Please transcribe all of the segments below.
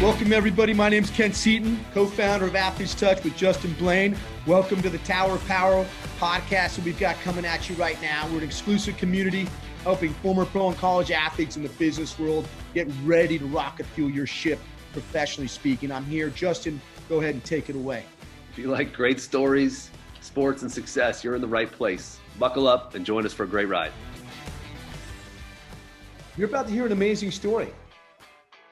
Welcome, everybody. My name's Ken Seaton, co-founder of Athletes Touch with Justin Blaine. Welcome to the Tower of Power podcast that we've got coming at you right now. We're an exclusive community helping former pro and college athletes in the business world get ready to rocket fuel your ship, professionally speaking. I'm here. Justin, go ahead and take it away. If you like great stories, sports, and success, you're in the right place. Buckle up and join us for a great ride. You're about to hear an amazing story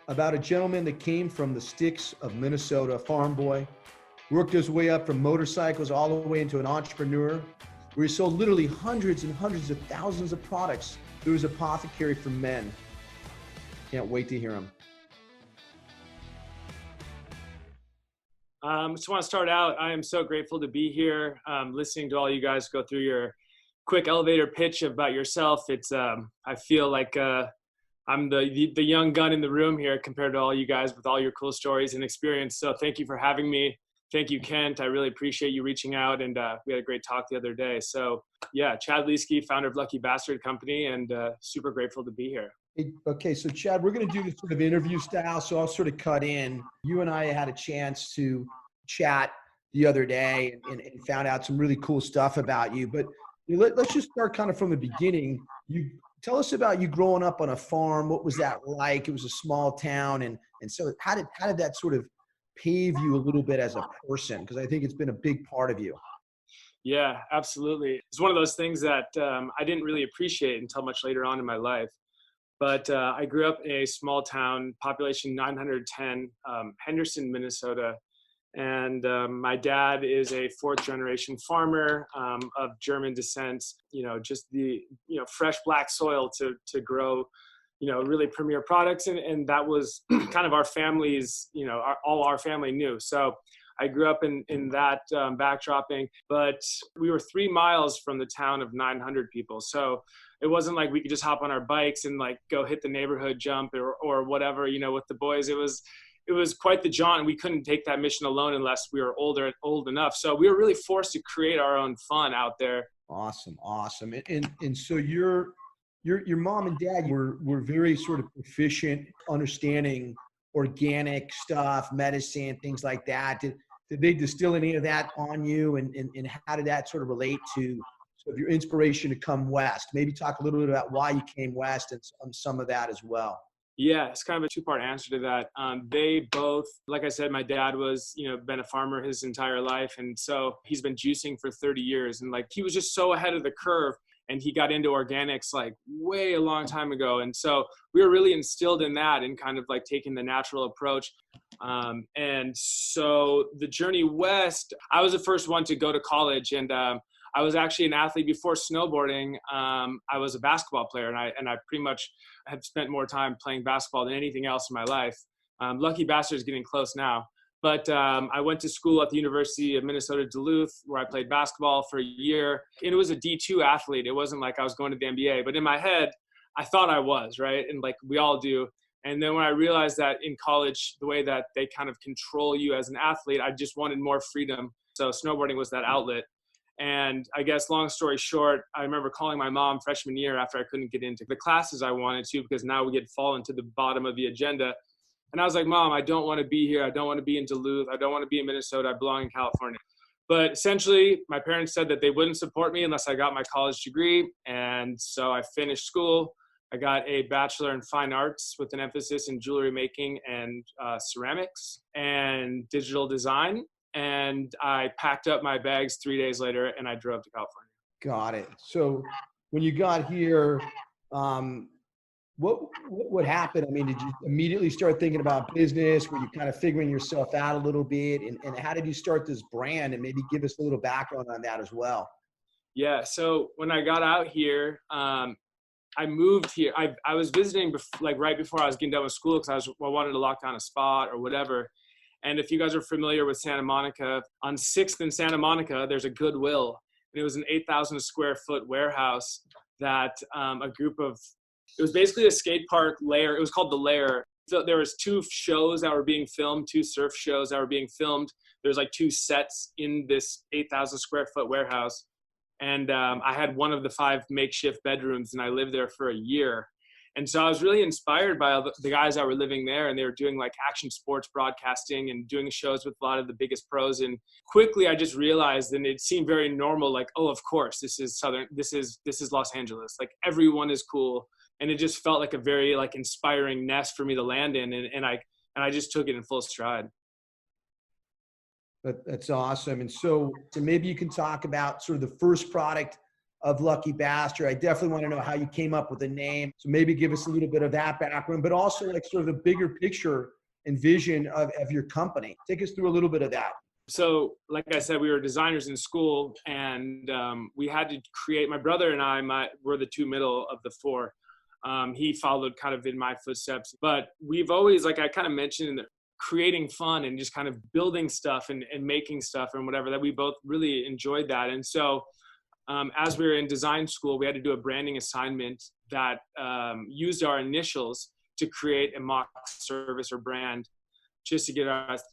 about a gentleman that came from the sticks of Minnesota, a farm boy, worked his way up from motorcycles all the way into an entrepreneur, where he sold literally hundreds and hundreds of thousands of products through his apothecary for men. Can't wait to hear him. Just want to start out. I am so grateful to be here, listening to all you guys go through your quick elevator pitch about yourself. It's I feel like I'm the young gun in the room here compared to all you guys with all your cool stories and experience. So thank you for having me. Thank you, Kent. I really appreciate you reaching out, and we had a great talk the other day. So yeah, Chad Lieske, founder of Lucky Bastard Company, and super grateful to be here. Okay, so Chad, we're going to do this sort of interview style, so I'll sort of cut in. You and I had a chance to chat the other day and found out some really cool stuff about you. But let's just start kind of from the beginning. Tell us about you growing up on a farm. What was that like? It was a small town. And so how did that sort of pave you a little bit as a person? Because I think it's been a big part of you. Yeah, absolutely. It's one of those things that I didn't really appreciate until much later on in my life. But I grew up in a small town, population 910, Henderson, Minnesota. And my dad is a fourth generation farmer of German descent, just the, fresh black soil to grow, really premier products. And that was kind of our family's, all our family knew. So I grew up in that backdropping, but we were 3 miles from the town of 900 people. So it wasn't like we could just hop on our bikes and like go hit the neighborhood jump or whatever, with the boys. It was quite the jaunt, and we couldn't take that mission alone unless we were old enough. So we were really forced to create our own fun out there. Awesome. And so your mom and dad were very sort of proficient, understanding organic stuff, medicine, things like that. Did they distill any of that on you? And how did that sort of relate to sort of your inspiration to come west? Maybe talk a little bit about why you came west and some of that as well. Yeah, it's kind of a two-part answer to that. They both, like I said, my dad was, been a farmer his entire life. And so he's been juicing for 30 years. And like, he was just so ahead of the curve, and he got into organics like way a long time ago. And so we were really instilled in that and kind of like taking the natural approach. And so the journey west, I was the first one to go to college, and I was actually an athlete before snowboarding. I was a basketball player, and I pretty much have spent more time playing basketball than anything else in my life. Lucky Bastard is getting close now. But I went to school at the University of Minnesota Duluth, where I played basketball for a year. And it was a D2 athlete. It wasn't like I was going to the NBA. But in my head, I thought I was, right? And like we all do. And then when I realized that in college, the way that they kind of control you as an athlete, I just wanted more freedom. So snowboarding was that outlet. And I guess long story short, I remember calling my mom freshman year after I couldn't get into the classes I wanted to, because now we had fallen to the bottom of the agenda. And I was like, Mom, I don't want to be here. I don't want to be in Duluth. I don't want to be in Minnesota. I belong in California. But essentially, my parents said that they wouldn't support me unless I got my college degree. And so I finished school. I got a bachelor in fine arts with an emphasis in jewelry making and ceramics and digital design. And I packed up my bags 3 days later, and I drove to California. Got it. So when you got here, what happened? I mean, did you immediately start thinking about business? Were you kind of figuring yourself out a little bit? And how did you start this brand? And maybe give us a little background on that as well. Yeah. So when I got out here, I moved here. I was visiting right before I was getting done with school, because I wanted to lock down a spot or whatever. And if you guys are familiar with Santa Monica, on 6th and Santa Monica, there's a Goodwill. And it was an 8,000 square foot warehouse that it was basically a skate park lair. It was called The Lair. So there was 2 shows that were being filmed, 2 surf shows that were being filmed. There's like 2 sets in this 8,000 square foot warehouse. And I had one of the 5 makeshift bedrooms, and I lived there for a year. And so I was really inspired by all the guys that were living there, and they were doing like action sports broadcasting and doing shows with a lot of the biggest pros. And quickly I just realized, and it seemed very normal, like, oh, of course, this is Los Angeles. Like everyone is cool. And it just felt like a very like inspiring nest for me to land in. And I just took it in full stride. That's awesome. And so maybe you can talk about sort of the first product of Lucky Bastard. I definitely want to know how you came up with the name. So maybe give us a little bit of that background, but also like sort of the bigger picture and vision of your company. Take us through a little bit of that. So like I said, we were designers in school, and we had to create, my brother and I were the two middle of the four. He followed kind of in my footsteps, but we've always, like I kind of mentioned, creating fun and just kind of building stuff and making stuff and whatever, that we both really enjoyed that. And so as we were in design school, we had to do a branding assignment that used our initials to create a mock service or brand just to get us,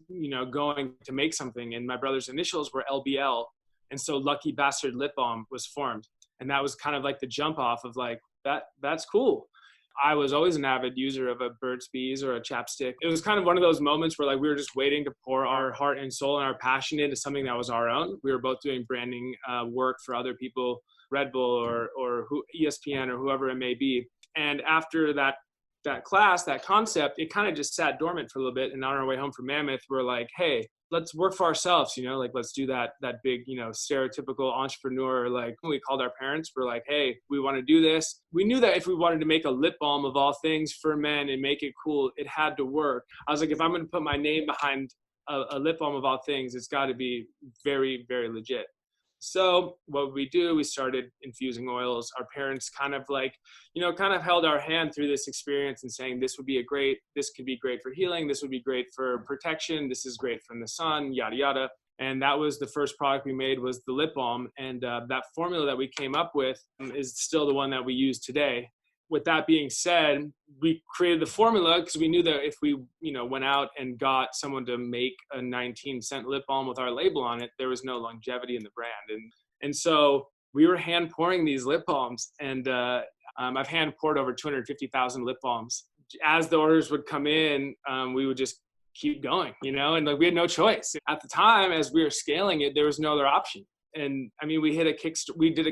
going to make something. And my brother's initials were LBL. And so Lucky Bastard Lip Balm was formed. And that was kind of like the jump off of like, that's cool. I was always an avid user of a Burt's Bees or a chapstick. It was kind of one of those moments where like we were just waiting to pour our heart and soul and our passion into something that was our own. We were both doing branding work for other people, Red Bull or ESPN or whoever it may be. And after that class, that concept, it kind of just sat dormant for a little bit. And on our way home from Mammoth, we're like, hey, let's work for ourselves, like let's do that big, stereotypical entrepreneur. Like when we called our parents, we're like, hey, we want to do this. We knew that if we wanted to make a lip balm of all things for men and make it cool, it had to work. I was like, if I'm going to put my name behind a lip balm of all things, it's got to be very, very legit. So what we do, we started infusing oils. Our parents kind of like, kind of held our hand through this experience and saying, this could be great for healing. This would be great for protection. This is great from the sun, yada, yada. And that was the first product we made, was the lip balm. And that formula that we came up with is still the one that we use today. With that being said, we created the formula because we knew that if we, went out and got someone to make a 19-cent lip balm with our label on it, there was no longevity in the brand. And so we were hand pouring these lip balms, and I've hand poured over 250,000 lip balms. As the orders would come in, we would just keep going, and like we had no choice. At the time, as we were scaling it, there was no other option. And I mean, we did a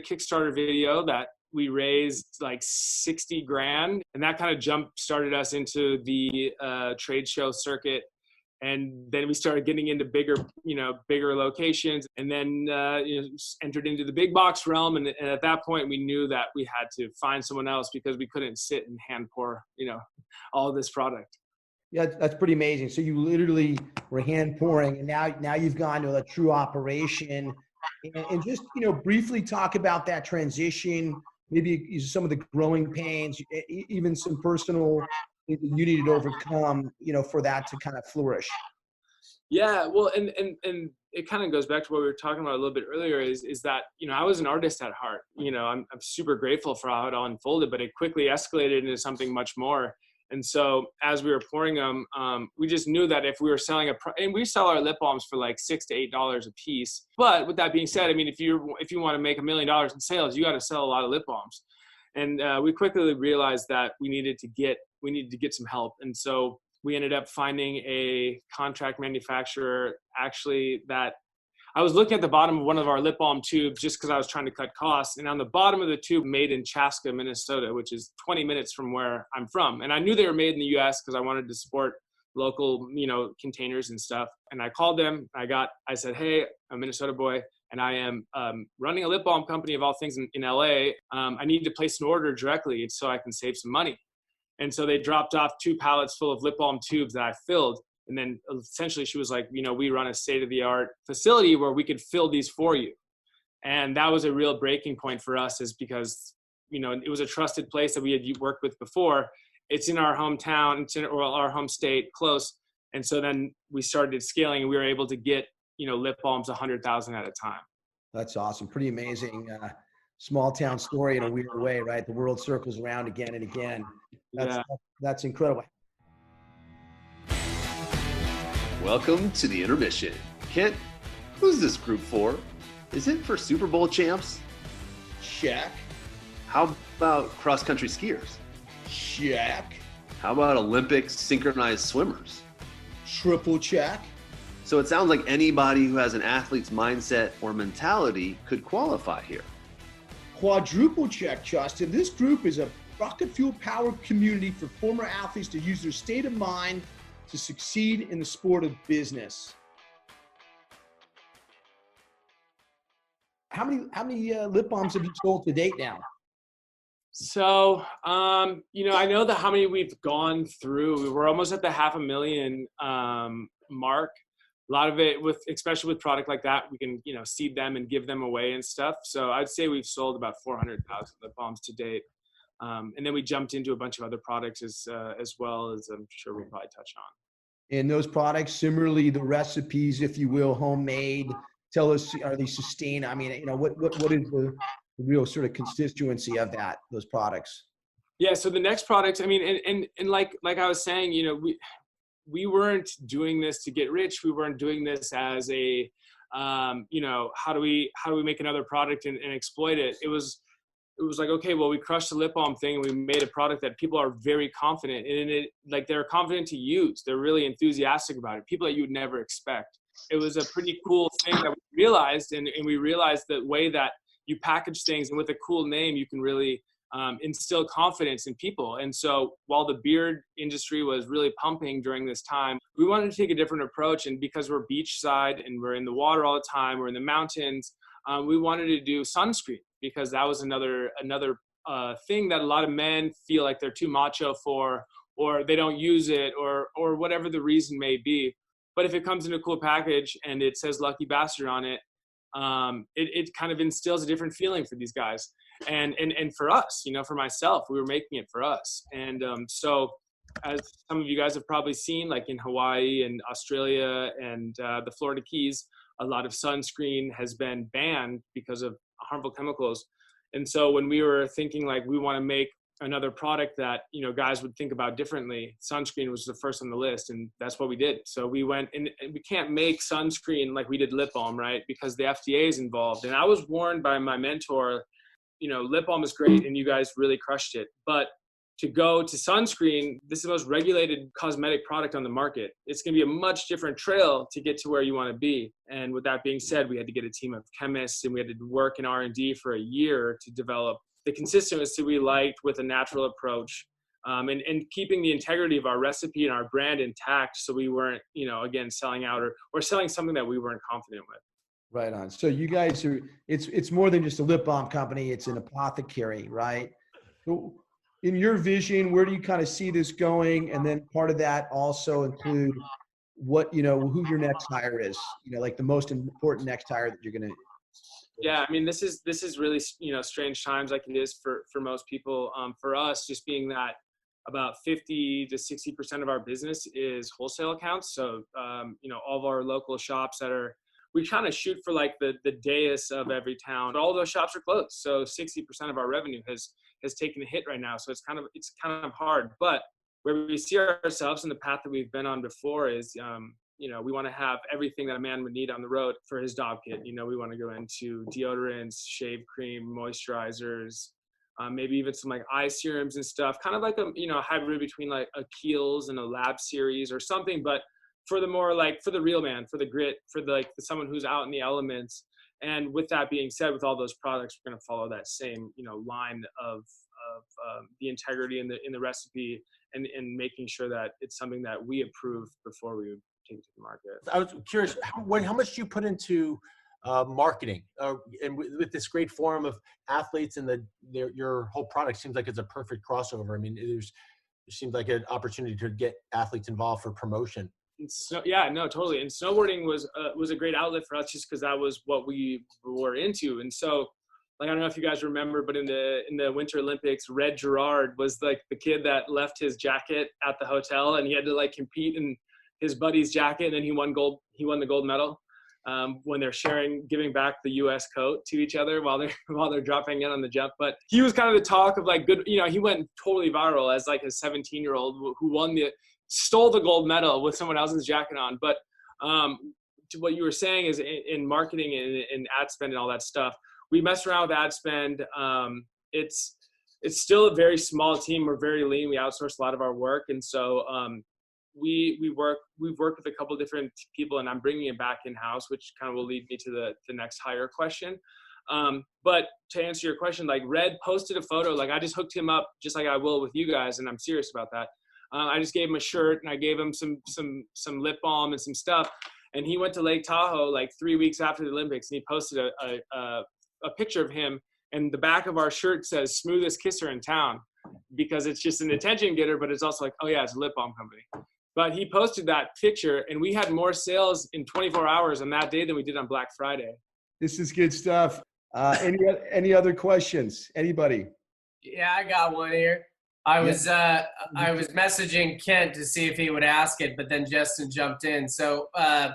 Kickstarter video that we raised like 60 grand, and that kind of jump started us into the trade show circuit. And then we started getting into bigger locations, and then entered into the big box realm. And at that point, we knew that we had to find someone else because we couldn't sit and hand pour, all of this product. Yeah, that's pretty amazing. So you literally were hand pouring, and now you've gone to a true operation. And just, briefly talk about that transition, maybe some of the growing pains, even some personal things that you needed to overcome, for that to kind of flourish. Yeah, well, and it kind of goes back to what we were talking about a little bit earlier, is that, I was an artist at heart. I'm super grateful for how it all unfolded, but it quickly escalated into something much more. And so as we were pouring them, we just knew that if we were selling and we sell our lip balms for like $6 to $8 a piece. But with that being said, I mean, if you want to make $1 million in sales, you got to sell a lot of lip balms. And we quickly realized that we needed to get some help. And so we ended up finding a contract manufacturer, actually, that I was looking at the bottom of one of our lip balm tubes just because I was trying to cut costs. And on the bottom of the tube, made in Chaska, Minnesota, which is 20 minutes from where I'm from. And I knew they were made in the US because I wanted to support local, containers and stuff. And I called them. I said, hey, I'm a Minnesota boy, and I am running a lip balm company of all things in LA. I need to place an order directly so I can save some money. And so they dropped off 2 pallets full of lip balm tubes that I filled. And then essentially she was like, we run a state-of-the-art facility where we could fill these for you. And that was a real breaking point for us, is because, it was a trusted place that we had worked with before. It's in our hometown, our home state, close. And so then we started scaling, and we were able to get, lip balms 100,000 at a time. That's awesome. Pretty amazing. Small town story in a weird way, right? The world circles around again and again. That's incredible. Welcome to the intermission. Kent, who's this group for? Is it for Super Bowl champs? Check. How about cross-country skiers? Check. How about Olympic synchronized swimmers? Triple check. So it sounds like anybody who has an athlete's mindset or mentality could qualify here. Quadruple check, Justin. This group is a rocket fuel powered community for former athletes to use their state of mind to succeed in the sport of business. How many lip balms have you sold to date now? So, I know how many we've gone through. We're almost at the 500,000 mark. A lot of it especially with product like that, we can, seed them and give them away and stuff. So I'd say we've sold about 400,000 lip balms to date. And then we jumped into a bunch of other products as well, as I'm sure we'll probably touch on. And those products, similarly, the recipes, if you will, homemade, tell us, are they sustained? I mean, what is the real sort of constituency of those products? Yeah. So the next products, I mean, and like I was saying, we weren't doing this to get rich. We weren't doing this as a, how do we make another product and exploit it? It was like, okay, well, we crushed the lip balm thing and we made a product that people are very confident in it. Like they're confident to use. They're really enthusiastic about it. People that you would never expect. It was a pretty cool thing that we realized. And we realized the way that you package things and with a cool name, you can really instill confidence in people. And so while the beard industry was really pumping during this time, we wanted to take a different approach. And because we're beachside and we're in the water all the time, we're in the mountains, we wanted to do sunscreen because that was another thing that a lot of men feel like they're too macho for, or they don't use it, or whatever the reason may be. But if it comes in a cool package and it says Lucky Bastard on it, it kind of instills a different feeling for these guys. And for us, for myself, we were making it for us. And so as some of you guys have probably seen, like in Hawaii and Australia and the Florida Keys, a lot of sunscreen has been banned because of harmful chemicals. And so when we were thinking like we want to make another product that, guys would think about differently, sunscreen was the first on the list. And that's what we did. So we went and we can't make sunscreen like we did lip balm, right? Because the FDA is involved. And I was warned by my mentor, lip balm is great and you guys really crushed it. But to go to sunscreen, this is the most regulated cosmetic product on the market. It's going to be a much different trail to get to where you want to be. And with that being said, we had to get a team of chemists and we had to work in R&D for a year to develop the consistency we liked with a natural approach, and keeping the integrity of our recipe and our brand intact. So we weren't, again, selling out or selling something that we weren't confident with. Right on. So you guys are, it's more than just a lip balm company. It's an apothecary, right? So in your vision, where do you kind of see this going? And then part of that also include what, who your next hire is, like the most important next hire that you're going to. Yeah. I mean, this is really, strange times like it is for most people. For us, just being that about 50 to 60% of our business is wholesale accounts. So, all of our local shops we kind of shoot for like the dais of every town, but all those shops are closed. So 60% of our revenue has taken a hit right now. So it's kind of hard, but where we see ourselves in the path that we've been on before is, we want to have everything that a man would need on the road for his dog kit. We want to go into deodorants, shave cream, moisturizers, maybe even some like eye serums and stuff, kind of like a hybrid between like a Kiehl's and a Lab series or something, but for the more like for the real man, for the grit, for someone who's out in the elements. And with that being said, with all those products, we're going to follow that same line of the integrity in the recipe and making sure that it's something that we approve before we would take it to the market. I was curious, how much do you put into marketing? And with this great forum of athletes and your whole product seems like it's a perfect crossover. I mean, it seems like an opportunity to get athletes involved for promotion. So, yeah, no, totally. And snowboarding was a great outlet for us just because that was what we were into. And so, like, I don't know if you guys remember, but in the Winter Olympics, Red Gerard was like the kid that left his jacket at the hotel and he had to like compete in his buddy's jacket. And then he won the gold medal when they're giving back the U.S. coat to each other while they're dropping in on the jump. But he was kind of the talk of like good, he went totally viral as like a 17-year-old who stole the gold medal with someone else's jacket on. But to what you were saying is in marketing and ad spend and all that stuff, we mess around with ad spend. It's it's still a very small team. We're very lean. We outsource a lot of our work. And so we've worked with a couple different people, and I'm bringing it back in-house, which kind of will lead me to the next hire question. But to answer your question, like Red posted a photo, like I just hooked him up just like I will with you guys. And I'm serious about that. I just gave him a shirt and I gave him some lip balm and some stuff. And he went to Lake Tahoe like 3 weeks after the Olympics, and he posted a picture of him, and the back of our shirt says "smoothest kisser in town," because it's just an attention getter, but it's also like, oh yeah, it's a lip balm company. But he posted that picture, and we had more sales in 24 hours on that day than we did on Black Friday. This is good stuff. Any other questions? Anybody? Yeah, I got one here. I was messaging Kent to see if he would ask it, but then Justin jumped in. So,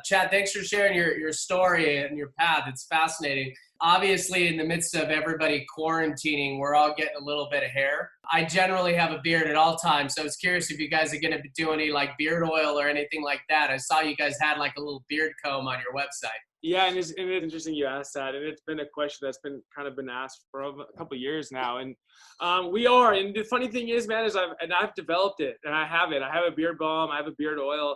Chad, thanks for sharing your story and your path. It's fascinating. Obviously, in the midst of everybody quarantining, we're all getting a little bit of hair. I generally have a beard at all times, so I was curious if you guys are going to do any like beard oil or anything like that. I saw you guys had like a little beard comb on your website. Yeah, and it's interesting you asked that, and it's been a question that's been asked for a couple of years now, and we are. And the funny thing is, man, I've developed it, and I have it. I have a beard balm, I have a beard oil.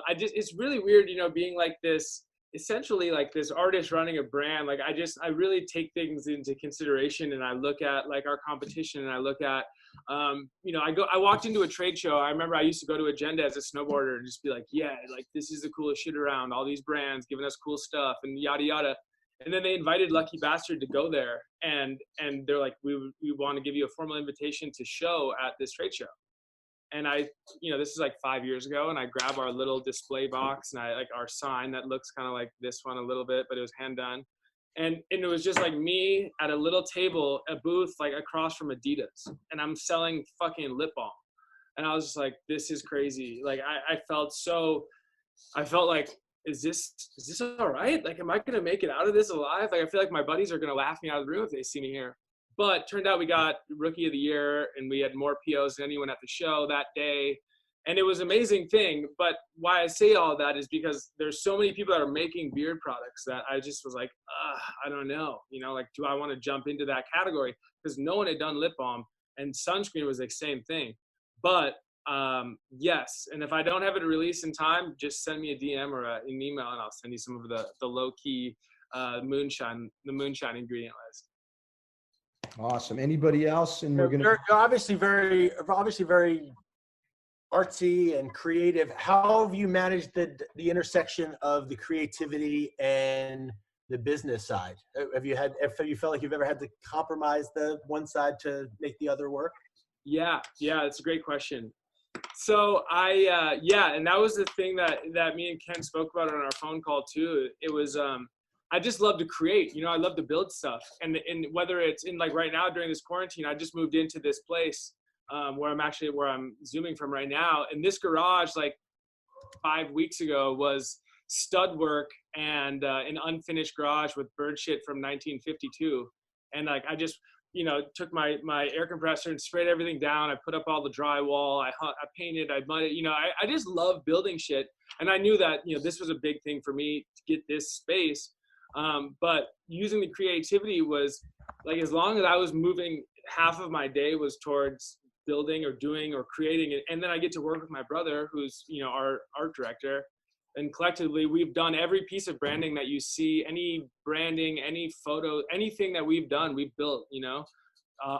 It's really weird, being like this, essentially like this artist running a brand. Like I really take things into consideration, and I look at like our competition, and I look at, I walked into a trade show. I remember I used to go to Agenda as a snowboarder and just be like, yeah, like this is the coolest shit around. All these brands giving us cool stuff and yada, yada. And then they invited Lucky Bastard to go there. And they're like, we want to give you a formal invitation to show at this trade show. And this is like 5 years ago, and I grab our little display box and I like our sign that looks kind of like this one a little bit, but it was hand done. And it was just like me at a little table, a booth like across from Adidas, and I'm selling fucking lip balm. And I was just like, this is crazy. Like I felt like, is this all right? Like, am I going to make it out of this alive? Like, I feel like my buddies are going to laugh me out of the room if they see me here. But turned out we got Rookie of the Year, and we had more POs than anyone at the show that day. And it was an amazing thing. But why I say all that is because there's so many people that are making beard products that I just was like, I don't know. Like, do I want to jump into that category? Because no one had done lip balm, and sunscreen was the same thing. But yes. And if I don't have it released in time, just send me a DM or an email, and I'll send you some of the low-key moonshine ingredient list. Awesome. Anybody else? And we're You're obviously very artsy and creative. How have you managed the intersection of the creativity and the business side? Have you felt like you've ever had to compromise the one side to make the other work? Yeah, it's a great question. So and that was the thing that me and Ken spoke about on our phone call too. It was I just love to create, I love to build stuff. And whether it's in like right now during this quarantine, I just moved into this place where I'm zooming from right now. And this garage, like 5 weeks ago, was stud work and an unfinished garage with bird shit from 1952. And like, I just, took my air compressor and sprayed everything down. I put up all the drywall. I painted, I mudded, I just love building shit. And I knew that, this was a big thing for me to get this space. But using the creativity was like, as long as I was moving, half of my day was towards building or doing or creating it. And then I get to work with my brother, who's, our art director. And collectively, we've done every piece of branding that you see, any branding, any photo, anything that we've done, we've built,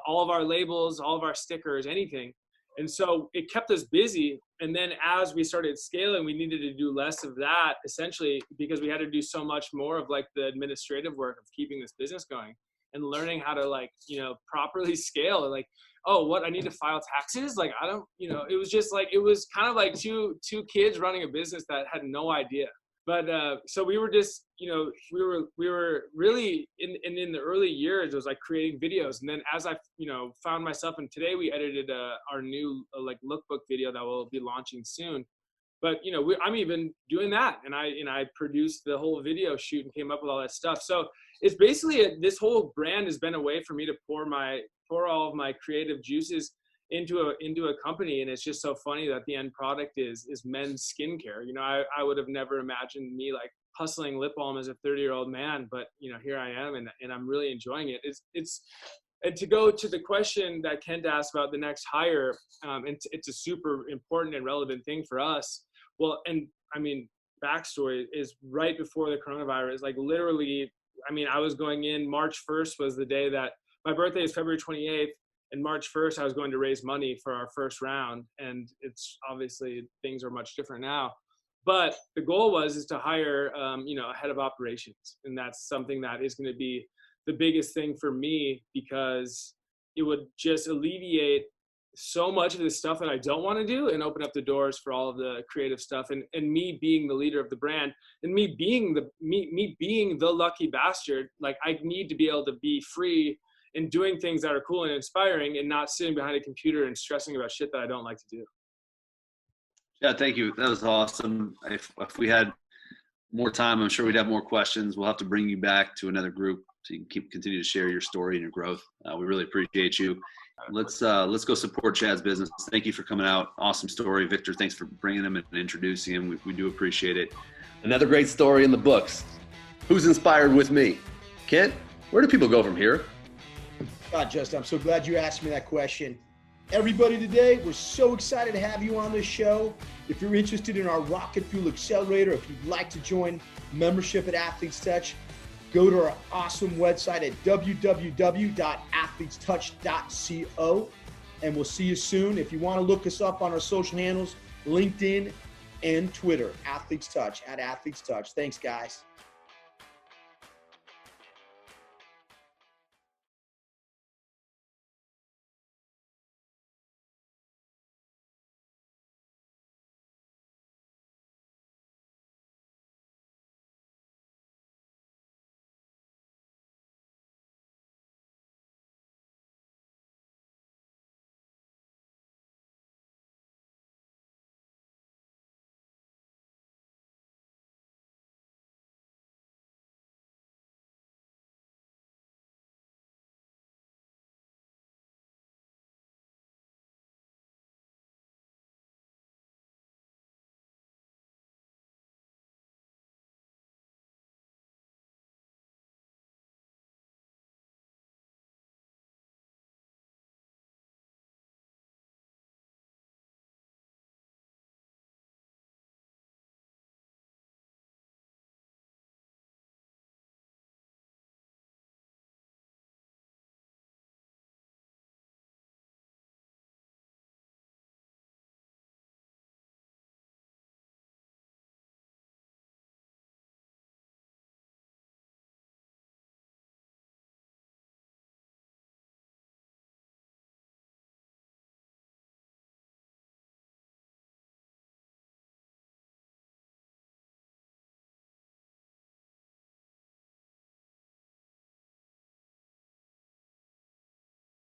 all of our labels, all of our stickers, anything. And so it kept us busy. And then as we started scaling, we needed to do less of that, essentially, because we had to do so much more of like the administrative work of keeping this business going and learning how to like, properly scale. Like, oh, what, I need to file taxes? Like, I don't, it was just like, it was kind of like two kids running a business that had no idea. But so we were just, we were really in the early years, it was like creating videos. And then as I, found myself, and today we edited our new like lookbook video that will be launching soon. But, I'm even doing that. And I produced the whole video shoot and came up with all that stuff. So it's basically this whole brand has been a way for me to pour all of my creative juices into a company. And it's just so funny that the end product is men's skincare. I would have never imagined me like hustling lip balm as a 30-year-old man, but here I am, and I'm really enjoying it. It's And to go to the question that Kent asked about the next hire, and it's a super important and relevant thing for us. Well, and I mean, backstory is right before the coronavirus, like literally, I mean, I was going in, March 1st was the day that my birthday is February 28th. And March 1st, I was going to raise money for our first round. And it's obviously things are much different now. But the goal is to hire, a head of operations. And that's something that is going to be the biggest thing for me, because it would just alleviate so much of the stuff that I don't want to do and open up the doors for all of the creative stuff. And me being the leader of the brand, and me being the lucky bastard, like I need to be able to be free and doing things that are cool and inspiring, and not sitting behind a computer and stressing about shit that I don't like to do. Yeah, thank you. That was awesome. If we had more time, I'm sure we'd have more questions. We'll have to bring you back to another group so you can continue to share your story and your growth. We really appreciate you. Let's go support Chad's business. Thank you for coming out. Awesome story. Victor, thanks for bringing him and introducing him. We do appreciate it. Another great story in the books. Who's inspired with me? Kent, where do people go from here? God, Justin, I'm so glad you asked me that question. Everybody today, we're so excited to have you on this show. If you're interested in our Rocket Fuel Accelerator, if you'd like to join membership at Athletes Touch, go to our awesome website at www.athletestouch.co, and we'll see you soon. If you want to look us up on our social handles, LinkedIn and Twitter, Athletes Touch, at Athletes Touch. Thanks, guys.